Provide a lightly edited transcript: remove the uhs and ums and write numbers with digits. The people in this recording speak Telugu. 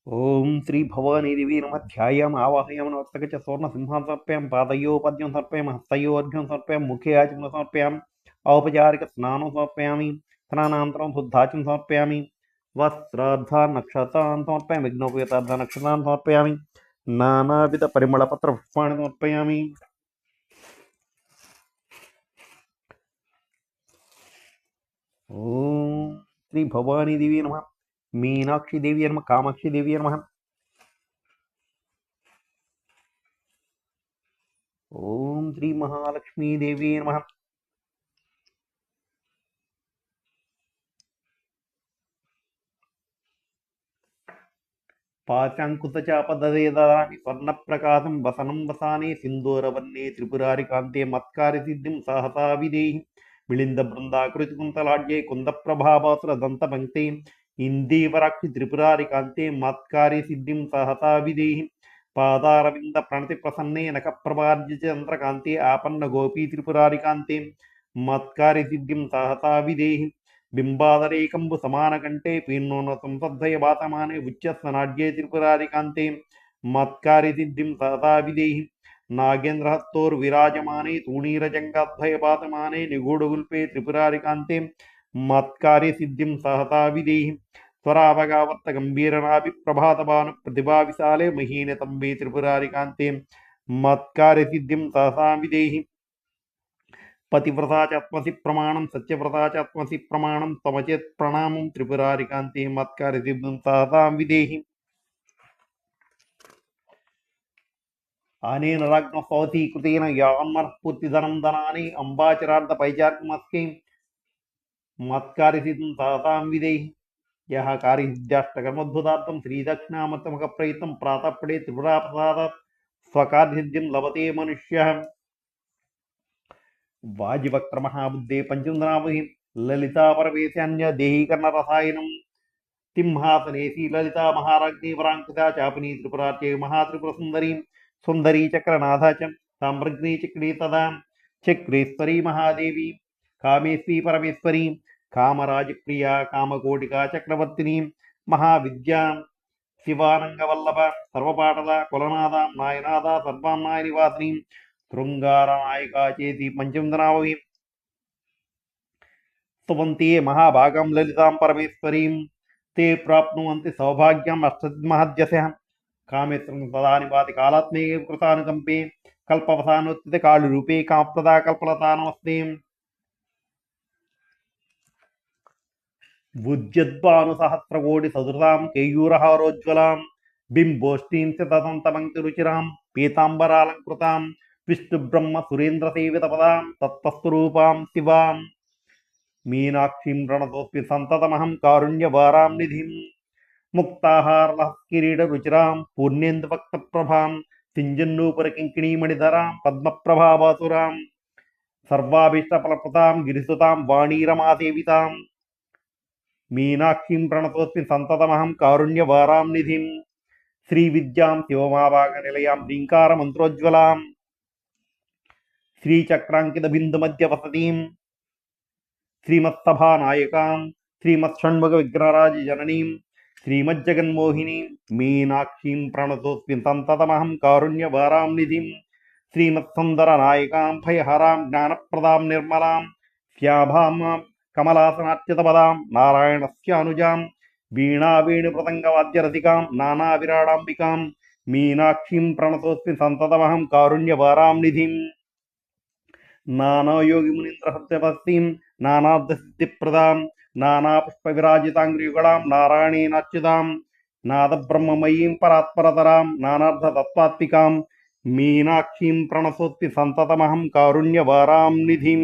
ఓం శ్రీ భవానీ దేవీ నమ ధ్యాయాం ఆవాహయాం నమస్తక చ స్వర్ణ సింహాం సమర్పయాం పాదయో పద్యం సమర్పయాం హస్తయో అర్ఘ్యం సమర్పయాం ముఖే ఆచమనం సమర్పయాం ఔపచారిక స్నానం సమర్పయామి స్నానానంతరం శుద్ధాచం సమర్పయామి వస్త్రార్థాన్ నక్షతాన్ సమర్పయామి యజ్ఞోపేతార్థాన్ నక్షతాన్ సమర్పయామి నానావిధ పరిమళపత్ర పుష్పాన్ని సమర్పయామి. ఓం శ్రీ భవానీ దేవీ నమ మీనాక్షి దేవి నమ కామాక్షి దేవి నమ. ఓం శ్రీ మహాలక్ష్మీ దేవి నమ. పాశాంకుతచాపదదాని స్వర్ణప్రకాశం వసనం వసానే సింధూరవర్ణే త్రిపురారి కాంతే మత్కారి సిద్ధిం సహసా విదేహి మిళింద బృందాకృతి కుంతలాడ్యే కుంద ప్రభావాసుర దంత పంక్తే ఇందీవరాక్షి త్రిపురారి కాంతే మత్కారి సిద్ధిం సహసా విదేహి పాదారవింద ప్రణతి ప్రసన్నే నఖప్రభార్జిత చంద్రకాంతే ఆపన్న గోపీ త్రిపురారి కాంతే మత్కారి సిద్ధిం సహసా విదేహి బింబాదరేకంబు సమానకంటే పీర్ణోన సంసద్ధయ వాతమానే ఉచ్యస్నాడ్యే త్రిపురారి కాంతే మత్కారి సిద్ధిం సహసా విదేహి నాగేంద్రహస్తోర్విరాజమానే తూణీరజంగాద్భయపాతమానే నిగూఢగుల్పే త్రిపురారి కాంతే మత్కారి సిద్ధిం సహసా విదేహి స్వరావగావర్త గంభీరనాభి ప్రభాతభాను ప్రతిభా విశాలే మహీనతంబే త్రిపురారి కాంతే మత్కారి సిద్ధిం సహసా విదేహి పతివ్రతా చాత్మసి ప్రమాణం సత్యవ్రతా చాత్మసి ప్రమాణం తమచేత్ ప్రణామం త్రిపురారి కాంతే మత్కారి సిద్ధిం సహసా విదేహి. అనేన రాజ్ఞ సవతీకృతేన యాన్మర్పూర్తిధనం ధనాని అంబాచరార్థ పైచార్కమస్కే మత్కారి సిద్ధిం సహసాం విదేహి. యః కార్యసిద్ధ్యాష్టకర్మద్భుతార్థం శ్రీదక్షిణామర్తమక ప్రయత్నం ప్రాతఃపడే త్రిపురాప్రసాదాత్ స్వకార్యసిద్ధిం లభతే మనుష్యః. వాజివక్రమహాబుద్ధే పంచందనామహి లలితా పరమేశాన్య దేహీకరణ రసాయనం తింహాసనేసి లలితా మహారాజ్ఞీ వరాంకితా చాపినీ త్రిపురార్చే మహాత్రిపుర సుందరీ సుందరీ చక్రనాథా చ సామ్రాజ్ఞీ చక్రీ తదా చక్రేశ్వరీ మహాదేవి కామేశ్వరీ పరమేశ్వరీ కామరాజప్రియా కామకోటికా చక్రవర్తిని మహావిద్యా శివానంగవల్లభ సర్వపాటద కులనాథ నాయనాథ సర్వాం నాయ నివాసిని శృంగార నాయకా చేతి పంచందనామవి స్తువంతే మహాభాగం లలితాం పరమేశ్వరీం తే ప్రాప్నువంతి సౌభాగ్యం అష్టమహద్యశః. కామేత్రం సదా నిపాతి కాలాత్మే కృతానుకంపే కల్పవసానోత్థిత కాళిరూపే కామప్రదా కల్పలతా నమస్తే. భుజ్యద్భాను సహస్రకోటి సదృతాం కేయూరహారోజ్వలాం బింబోష్ఠీం శతదంతపంక్తిరుచిరాం పీతాంబరాలంకృతాం విష్ణుబ్రహ్మ సురేంద్ర సేవిత పదాం తత్వస్వరూపాం శివాం మీనాక్షీం ప్రణతోస్మి సంతతమహం కారుణ్యవారాం నిధిం ముక్తాహారకిరీట రుచిరాం పూర్ణేందుభక్త ప్రభాం సింజన్నూపుర కింకిణీమణిధరాం పద్మప్రభావాసురాం సర్వాభీష్టఫలప్రదాం గిరిసుతాం వాణీరమాసేవితాం మీనాక్షీం ప్రణతోస్మి సంతతమహం కారుణ్యవారాం నిధిం శ్రీవిద్యాం శివమావాగ నిలయాం శ్రీంకార మంత్రోజ్వలాం శ్రీచక్రాంకిత బిందు మధ్య వసతీం శ్రీమత్సభానాయకాం శ్రీమత్షణ్ముఖ విగ్రహరాజ జననీం శ్రీమజ్జగన్మోహినీం మీనాక్షీం ప్రణతోస్మి సంతతమహం కారుణ్యవారాం నిధిం శ్రీమత్సుందర నాయకాం భయహరాం జ్ఞానప్రదాం నిర్మలాం శ్యాభాం కమలాసనాచ్యుతపదాం నారాయణస్యానుజాం వీణావేణుమృదంగవాద్యరసికాం నానావిరాడాంబికాం మీనాక్షీం ప్రణతోస్మి సంతతమహం కారుణ్యవారాం నిధిం నానాయోగిమునీంద్రహృత్యపస్తీం నానార్థసిద్ధిప్రదాం నానాపుష్పవిరాజితాంగ్రియుగళాం నారాయణేనాచ్యుతాం నాదబ్రహ్మమయీం పరాత్పరతరాం నానార్థతత్వాత్మికాం మీనాక్షీం ప్రణతోస్మి సంతతమహం కారుణ్యవారాం నిధిం.